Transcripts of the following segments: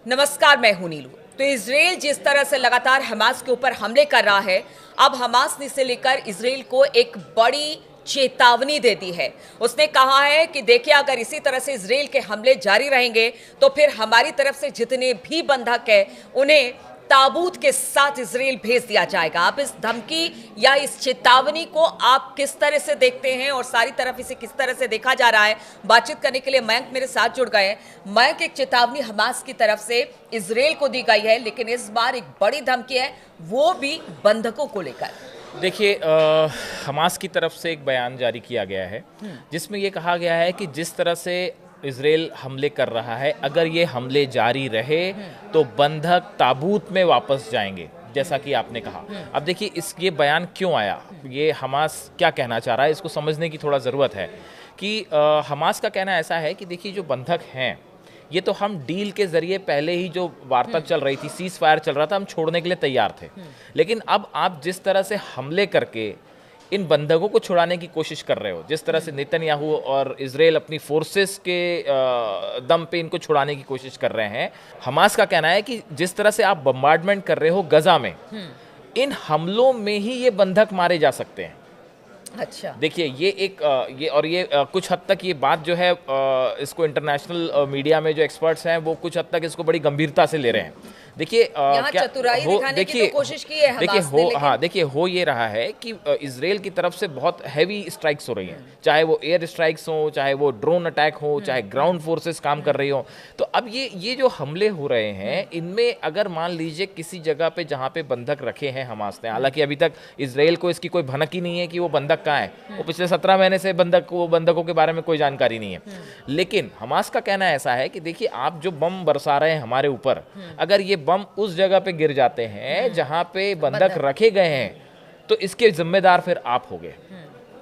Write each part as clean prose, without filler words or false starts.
नमस्कार, मैं हूं नीलू। तो इजराइल जिस तरह से लगातार हमास के ऊपर हमले कर रहा है, अब हमास ने इसे लेकर इजराइल को एक बड़ी चेतावनी दे दी है। उसने कहा है कि देखिए, अगर इसी तरह से इजराइल के हमले जारी रहेंगे तो फिर हमारी तरफ से जितने भी बंधक हैं उन्हें ताबूत के साथ इजराइल भेज दिया जाएगा। आप इस धमकी या इस चेतावनी को आप किस तरह से देखते हैं और सारी तरफ इसे किस तरह से देखा जा रहा है? बातचीत करने के लिए मयंक मेरे साथ जुड़ गए हैं। मयंक, एक चेतावनी हमास की तरफ से इजराइल को दी गई है, लेकिन इस बार एक बड़ी धमकी है, वो भी बंधकों को लेकर। देखिए, हमास की तरफ से एक बयान जारी किया गया है जिसमें ये कहा गया है कि जिस तरह से इजराइल हमले कर रहा है, अगर ये हमले जारी रहे तो बंधक ताबूत में वापस जाएंगे, जैसा कि आपने कहा। अब देखिए, ये बयान क्यों आया, ये हमास क्या कहना चाह रहा है, इसको समझने की थोड़ा ज़रूरत है कि हमास का कहना ऐसा है कि देखिए, जो बंधक हैं ये तो हम डील के ज़रिए पहले ही जो वार्ता चल रही थी, सीज फायर चल रहा था, हम छोड़ने के लिए तैयार थे। लेकिन अब आप जिस तरह से हमले करके इन बंधकों को छुड़ाने की कोशिश कर रहे हो, जिस तरह से नेतन्याहू और इजराइल अपनी फोर्सेस के दम पे इनको छुड़ाने की कोशिश कर रहे हैं, हमास का कहना है कि जिस तरह से आप बम्बार्डमेंट कर रहे हो गजा में, इन हमलों में ही ये बंधक मारे जा सकते हैं। अच्छा, देखिए, ये कुछ हद तक ये बात जो है, इसको इंटरनेशनल मीडिया में जो एक्सपर्ट्स हैं वो कुछ हद तक इसको बड़ी गंभीरता से ले रहे हैं। देखिए, क्या चतुराई दिखाने की तो कोशिश की है हमास ने, देखिए हो ये रहा है कि इजराइल की तरफ से बहुत हैवी स्ट्राइक्स हो रही हैं, चाहे वो एयर स्ट्राइक्स हो, चाहे वो ड्रोन अटैक हो, चाहे ग्राउंड फोर्सेस काम कर रही हो। तो अब ये जो हमले हो रहे हैं, इनमें अगर मान लीजिए किसी जगह पे जहाँ पे बंधक रखे हैं हमास ने, हालांकि अभी तक इजराइल को इसकी कोई भनक ही नहीं है कि वो बंधक कहाँ है, वो पिछले 17 महीने से बंधकों के बारे में कोई जानकारी नहीं है। लेकिन हमास का कहना ऐसा है कि देखिए, आप जो बम बरसा रहे हैं हमारे ऊपर, अगर ये बम उस जगह पे गिर जाते हैं जहां पे बंधक रखे गए हैं, तो इसके जिम्मेदार फिर आप होगे।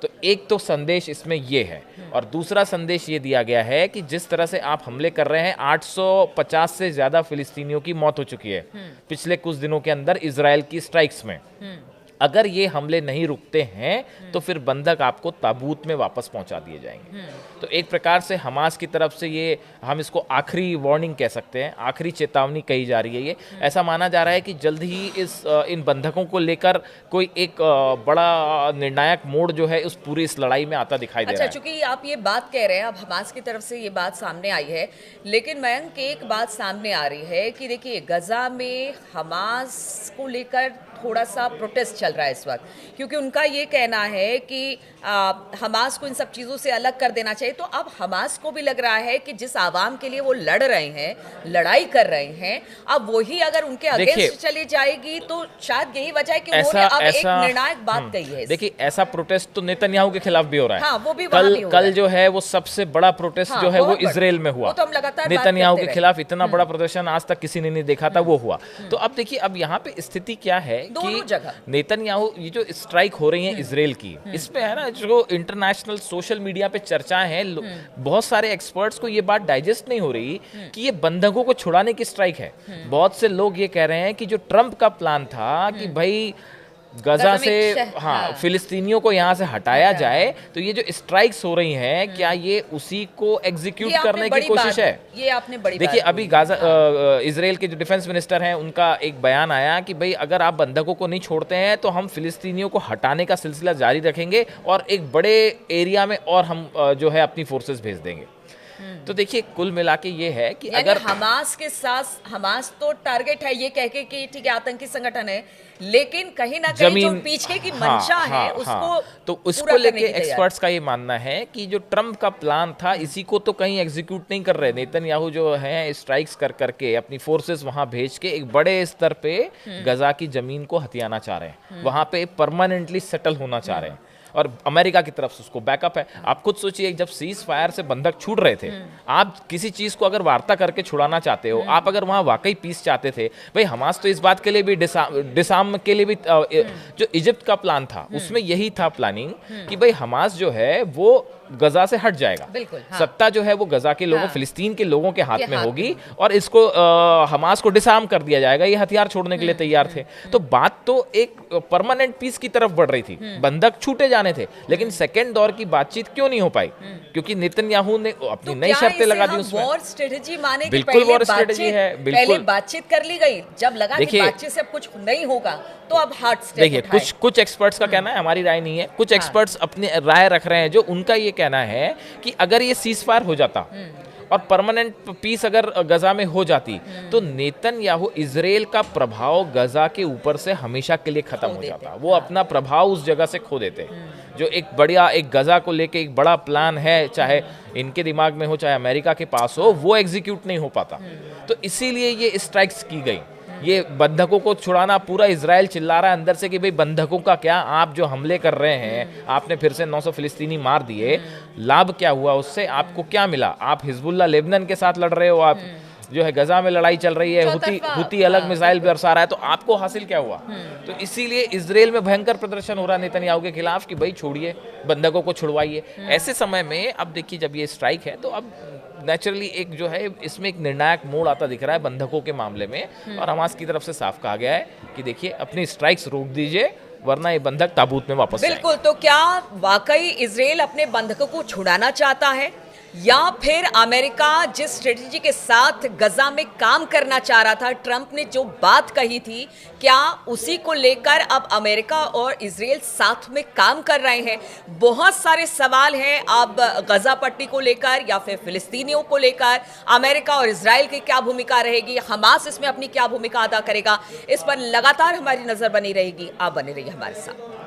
तो एक तो संदेश इसमें ये है, और दूसरा संदेश ये दिया गया है कि जिस तरह से आप हमले कर रहे हैं, 850 से ज्यादा फिलिस्तीनियों की मौत हो चुकी है पिछले कुछ दिनों के अंदर इजराइल की स्ट्राइक्स में। अगर ये हमले नहीं रुकते हैं तो फिर बंधक आपको ताबूत में वापस पहुंचा दिए जाएंगे। तो एक प्रकार से हमास की तरफ से ये, हम इसको आखिरी वार्निंग कह सकते हैं, आखिरी चेतावनी कही जा रही है। ये ऐसा माना जा रहा है कि जल्द ही इन बंधकों को लेकर कोई एक बड़ा निर्णायक मोड़ जो है उस पूरी इस लड़ाई में आता दिखाई दे रहा है। चूंकि आप ये बात कह रहे हैं, अब हमास की तरफ से ये बात सामने आई है, लेकिन मयंक, एक बात सामने आ रही है कि देखिए, गजा में हमास को लेकर थोड़ा सा प्रोटेस्ट चल रहा है इस वक्त, क्योंकि उनका ये कहना है कि हमास को इन सब चीज़ों से अलग कर देना चाहिए। तो अब हमास को भी लग रहा है कि जिस आवाम के लिए वो लड़ रहे हैं, लड़ाई कर रहे हैं, अब वही अगर उनके अगेंस्ट चली जाएगी तो शायद यही वजह है कि उन्होंने अब एक निर्णायक बात कही है। देखिए, ऐसा प्रोटेस्ट तो नेतन्याहू के खिलाफ भी हो रहा है। हाँ, वो भी कल जो है वो सबसे बड़ा प्रोटेस्ट जो है वो इजराइल में हुआ। तो हम लगातार नेतन्याहू के खिलाफ इतना बड़ा प्रदर्शन आज तक किसी ने नहीं देखा था, वो हुआ। तो अब देखिए, अब यहाँ पे स्थिति क्या है कि नेतन्याहू, ये जो स्ट्राइक हो रही है इजराइल की, इसमें है ना, जो इंटरनेशनल सोशल मीडिया पे चर्चाएं हैं, बहुत सारे एक्सपर्ट्स को ये बात डाइजेस्ट नहीं हो रही कि ये बंधकों को छुड़ाने की स्ट्राइक है। बहुत से लोग ये कह रहे हैं कि जो ट्रंप का प्लान था कि भाई गजा से फिलिस्तीनियों को यहाँ से हटाया जाए, तो ये जो स्ट्राइक्स हो रही हैं, क्या ये उसी को एग्जीक्यूट करने की कोशिश है? ये आपने बड़ी देखिए, अभी गाजा इजराइल के जो डिफेंस मिनिस्टर हैं, उनका एक बयान आया कि भाई अगर आप बंधकों को नहीं छोड़ते हैं तो हम फिलिस्तीनियों को हटाने का सिलसिला जारी रखेंगे और एक बड़े एरिया में और हम जो है अपनी फोर्सेस भेज देंगे। तो देखिए, कुल मिला के ये है कि अगर हमास के साथ, हमास तो टारगेट है ये कह के कि ठीक है आतंकी संगठन है, लेकिन कहीं ना कहीं जो पीछे की मंशा है उसको तो उसको लेके एक्सपर्ट्स का ये मानना है कि जो ट्रंप का प्लान था, इसी को तो कहीं एग्जीक्यूट नहीं कर रहे। नेतन्याहू जो है स्ट्राइक्स कर करके अपनी फोर्सेस वहां भेज के एक बड़े स्तर पे गजा की जमीन को हथियाना चाह रहे हैं, वहां पे परमानेंटली सेटल होना चाह रहे हैं, और अमेरिका की तरफ से उसको बैकअप है। आप खुद सोचिए, जब सीज फायर से बंधक छूट रहे थे, आप किसी चीज को अगर वार्ता करके छुड़ाना चाहते हो, आप अगर वहां वाकई पीस चाहते थे, भाई हमास तो इस बात के लिए भी डिसार्म के लिए भी जो इजिप्ट का प्लान था उसमें यही था प्लानिंग कि भाई हमास जो है वो गजा से हट जाएगा। बिल्कुल, हाँ। सत्ता जो है वो गजा के लोगों, हाँ। फिलिस्तीन के लोगों के हाथ में हाथ होगी और इसको हमास को डिसआर्म कर दिया जाएगा। ये हथियार छोड़ने के लिए तैयार थे। तो बात तो एक परमानेंट पीस की तरफ बढ़ रही थी, बंधक छूटे जाने थे, लेकिन सेकेंड दौर की बातचीत क्यों नहीं हो पाई? क्योंकि नेतन्याहू ने अपनी तो नई शर्तें लगा दी हम उसमें। वॉर स्ट्रेटजी माने कि बिल्कुल पहले वॉर स्ट्रेटजी है, पहले बिल्कुल। बातचीत कर ली गई, जब लगा कि देखिए, बातचीत से अब कुछ नहीं होगा तो अब हार्ड स्टेप देखिए, कुछ एक्सपर्ट्स का कहना है, हमारी राय नहीं है, कुछ एक्सपर्ट्स अपनी राय रख रहे हैं, जो उनका ये कहना है कि अगर ये सीजफायर हो जाता और परमानेंट पीस अगर गजा में हो जाती तो नेतन्याहू इजराइल का प्रभाव गजा के ऊपर से हमेशा के लिए खत्म हो जाता। वो अपना प्रभाव उस जगह से खो देते। जो एक बढ़िया एक गजा को लेके एक बड़ा प्लान है, चाहे इनके दिमाग में हो चाहे अमेरिका के पास हो, वो एग्जीक्यूट नहीं हो पाता। तो इसीलिए ये स्ट्राइक्स की गई। ये बंधकों को छुड़ाना, पूरा इजराइल चिल्ला रहा है अंदर से कि भाई बंधकों का क्या, आप जो हमले कर रहे हैं, आपने फिर से 900 फिलिस्तीनी मार दिए, लाभ क्या हुआ उससे, आपको क्या मिला? आप हिजबुल्लाह लेबनान के साथ लड़ रहे हो, आप जो है गजा में लड़ाई चल रही है, हुती अलग मिसाइल बरसा रहा है, तो आपको हासिल क्या हुआ? तो इसीलिए इजराइल में भयंकर प्रदर्शन हो रहा है नेतन्याहू के खिलाफ कि भाई छोड़िए, बंधकों को छुड़वाइए। ऐसे समय में अब देखिए, जब ये स्ट्राइक है तो अब नेचुरली एक जो है इसमें एक निर्णायक मोड़ आता दिख रहा है बंधकों के मामले में, और हमास की तरफ से साफ कहा गया है कि देखिए अपनी स्ट्राइक्स रोक दीजिए, वरना ये बंधक ताबूत में वापस जाएंगे। बिल्कुल। तो क्या वाकई इजराइल अपने बंधकों को छुड़ाना चाहता है, या फिर अमेरिका जिस स्ट्रेटजी के साथ गजा में काम करना चाह रहा था, ट्रंप ने जो बात कही थी, क्या उसी को लेकर अब अमेरिका और इजराइल साथ में काम कर रहे हैं? बहुत सारे सवाल हैं अब गजा पट्टी को लेकर या फिर फिलिस्तीनियों को लेकर। अमेरिका और इजराइल की क्या भूमिका रहेगी, हमास इसमें अपनी क्या भूमिका अदा करेगा, इस पर लगातार हमारी नजर बनी रहेगी। आप बने रहिए हमारे साथ।